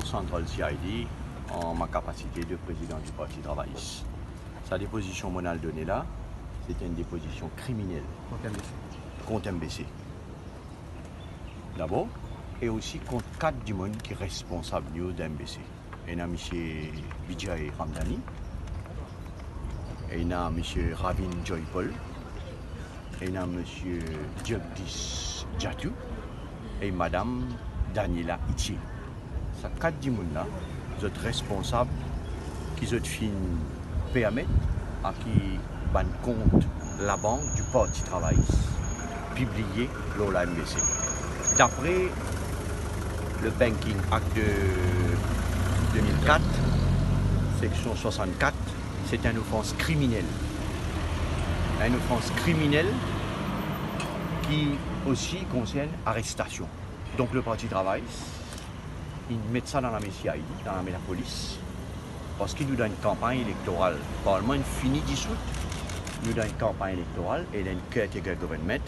Bureau central CID en ma capacité de président du Parti travailliste. Sa déposition monale donnée là, c'était une déposition criminelle contre MBC. D'abord, et aussi contre 4 du monde qui est responsable d'MBC. Il y a M. Bidjaye Ramdani, il y a M. Ravin Joypol, il y a M. Jagdish Jatu et Mme Daniela Itchi. Ces 4 du monde là, vous êtes responsables qui sont fin permettre à qui ban compte la banque du Parti travailliste publié dans la MBC. D'après le Banking Act de 2004, section 64, c'est une offense criminelle. Une offense criminelle qui aussi concerne arrestation. Donc le Parti travailliste, il met ça dans la MCID, dans la police, parce qu'il nous donne une campagne électorale. Le Parlement est fini dissout, il nous donne une campagne électorale et il y a une caretaker government.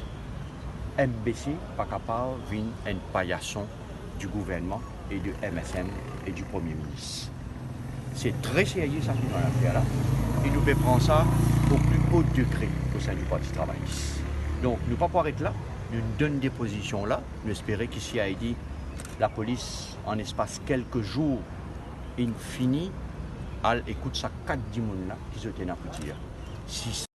MBC pas capable de venir une paillasson du gouvernement et du MSM et du Premier ministre. C'est très sérieux ça qui est dans l'affaire là. Et nous devons prendre ça au plus haut degré au sein du Parti travailliste. Donc nous ne pouvons pas arrêter là, nous donnons des positions là, nous espérons qu'ici à Haïti, la police en espace quelques jours, il finit à écouter ça 4 du monde là qui se tiennent à coutir.